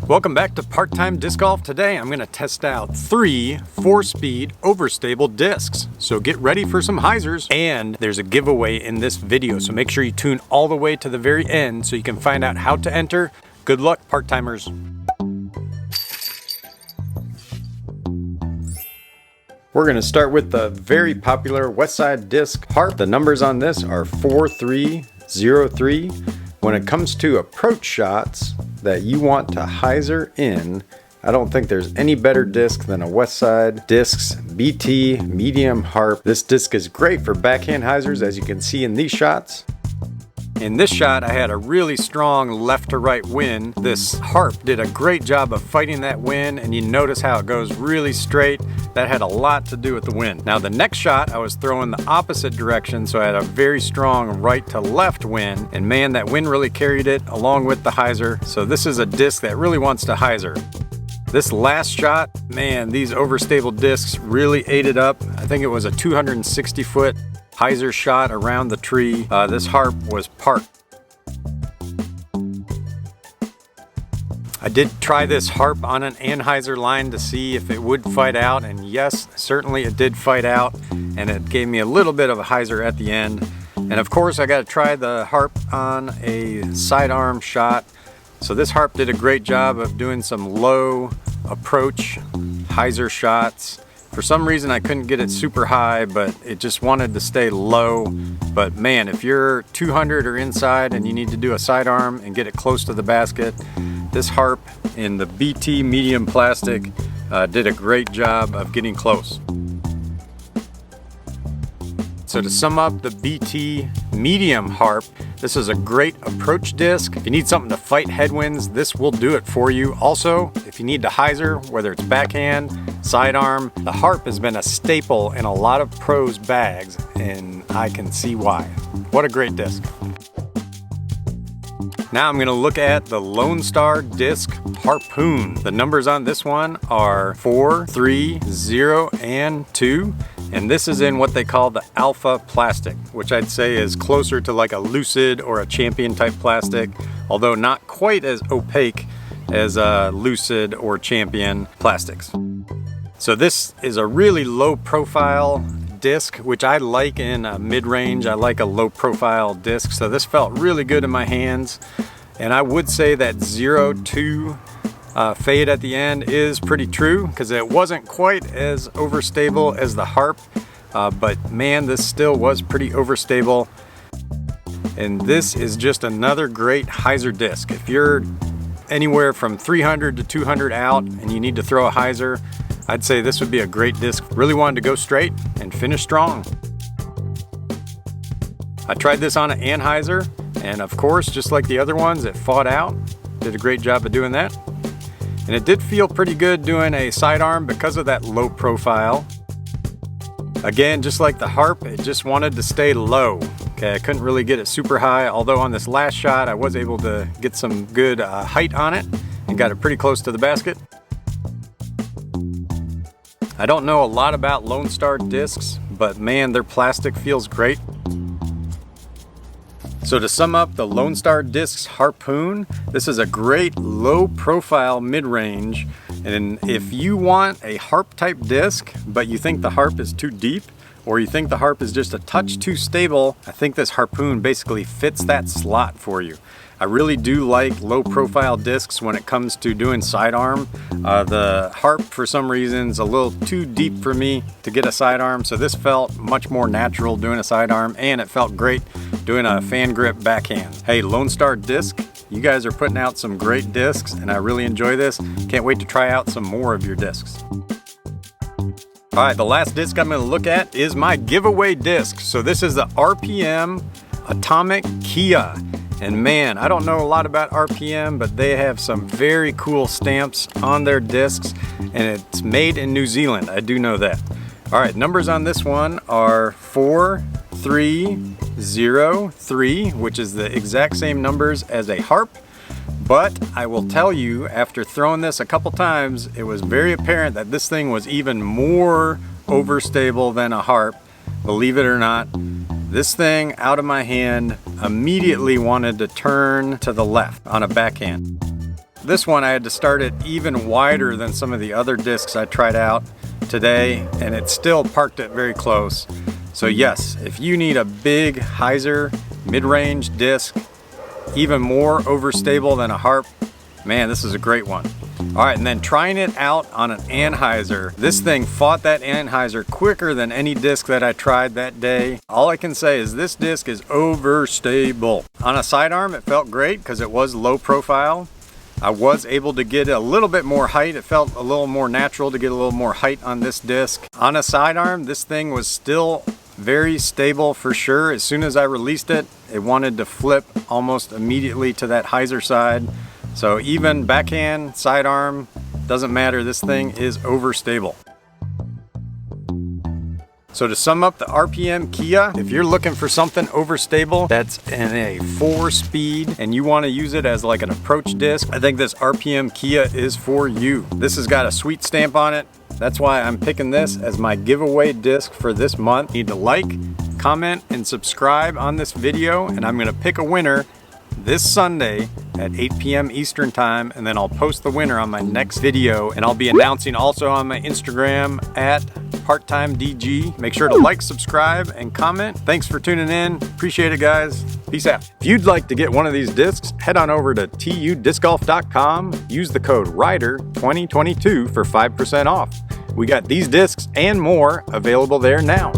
Welcome back to Part-Time Disc Golf. Today I'm going to test out 3 4-speed overstable discs. So get ready for some hyzers, and there's a giveaway in this video, so make sure you tune all the way to the very end so you can find out how to enter. Good luck, part-timers. We're going to start with the very popular Westside disc Harp. The numbers on this are 4303. When it comes to approach shots that you want to hyzer in, I don't think there's any better disc than a Westside Discs BT Medium Harp. This disc is great for backhand hyzers, as you can see in these shots. In this shot, I had a really strong left to right wind. This Harp did a great job of fighting that wind, and you notice how it goes really straight. That had a lot to do with the wind. Now the next shot, I was throwing the opposite direction, so I had a very strong right to left wind, and man, that wind really carried it along with the hyzer. So this is a disc that really wants to hyzer. This last shot, man, these overstable discs really ate it up. I think it was a 260-foot hyzer shot around the tree. This Harp was parked. I did try this Harp on an anhyzer line to see if it would fight out, and yes, certainly it did fight out, and it gave me a little bit of a hyzer at the end. And of course I got to try the Harp on a sidearm shot. So this Harp did a great job of doing some low approach hyzer shots. For some reason I couldn't get it super high, but it just wanted to stay low. But man, if you're 200 or inside and you need to do a sidearm and get it close to the basket, this Harp in the BT medium plastic did a great job of getting close. So to sum up the BT medium Harp, this is a great approach disc. If you need something to fight headwinds, this will do it for you. Also, if you need to hyzer, whether it's backhand, sidearm, the Harp has been a staple in a lot of pros' bags, and I can see why. What a great disc. Now I'm going to look at the Lone Star Disc Harpoon. The numbers on this one are 4, 3, 0, and 2. And this is in what they call the Alpha plastic, which I'd say is closer to like a Lucid or a Champion type plastic, although not quite as opaque as Lucid or Champion plastics. So this is a really low profile disc, which I like in mid-range. I like a low profile disc, so this felt really good in my hands. And I would say that 0-2 fade at the end is pretty true, because it wasn't quite as overstable as the Harp, but man, this still was pretty overstable. And this is just another great hyzer disc. If you're anywhere from 300 to 200 out and you need to throw a hyzer, I'd say this would be a great disc. Really wanted to go straight and finish strong. I tried this on an anhyzer, and of course, just like the other ones, it fought out. Did a great job of doing that. And it did feel pretty good doing a sidearm because of that low profile. Again, just like the Harp, it just wanted to stay low. Okay, I couldn't really get it super high, although on this last shot I was able to get some good height on it and got it pretty close to the basket. I don't know a lot about Lone Star discs, but man, their plastic feels great. So to sum up the Lone Star Discs Harpoon, this is a great low profile mid-range. And if you want a Harp type disc, but you think the Harp is too deep, or you think the Harp is just a touch too stable, I think this Harpoon basically fits that slot for you. I really do like low profile discs when it comes to doing sidearm. The Harp, for some reason, is a little too deep for me to get a sidearm, so this felt much more natural doing a sidearm, and it felt great doing a fan grip backhand. Hey, Lone Star Disc, you guys are putting out some great discs, and I really enjoy this. Can't wait to try out some more of your discs. All right, the last disc I'm going to look at is my giveaway disc. So this is the RPM Atomic KEA. And man, I don't know a lot about RPM, but they have some very cool stamps on their discs, and it's made in New Zealand. I do know that. All right, numbers on this one are 4303, which is the exact same numbers as a Harp. But I will tell you, after throwing this a couple times, it was very apparent that this thing was even more overstable than a Harp. Believe it or not, this thing out of my hand immediately wanted to turn to the left on a backhand. This one I had to start it even wider than some of the other discs I tried out today, and it still parked it very close. So yes, if you need a big hyzer mid-range disc, even more overstable than a Harp, man, this is a great one. All right, and then trying it out on an Anheuser. This thing fought that Anheuser quicker than any disc that I tried that day. All I can say is this disc is overstable. On a sidearm, it felt great because it was low profile. I was able to get a little bit more height. It felt a little more natural to get a little more height on this disc. On a sidearm, this thing was still very stable for sure. As soon as I released it, it wanted to flip almost immediately to that hyzer side. So even backhand, sidearm, doesn't matter. This thing is overstable. So to sum up the RPM Kea, if you're looking for something overstable that's in a 4-speed and you want to use it as like an approach disc, I think this RPM Kea is for you. This has got a sweet stamp on it. That's why I'm picking this as my giveaway disc for this month. You need to like, comment, and subscribe on this video, and I'm gonna pick a winner this Sunday at 8 p.m. Eastern time, and then I'll post the winner on my next video, and I'll be announcing also on my Instagram at PartTimeDG. Make sure to like, subscribe, and comment. Thanks for tuning in. Appreciate it, guys. Peace out. If you'd like to get one of these discs, head on over to tudiscgolf.com. Use the code RIDER2022 for 5% off. We got these discs and more available there now.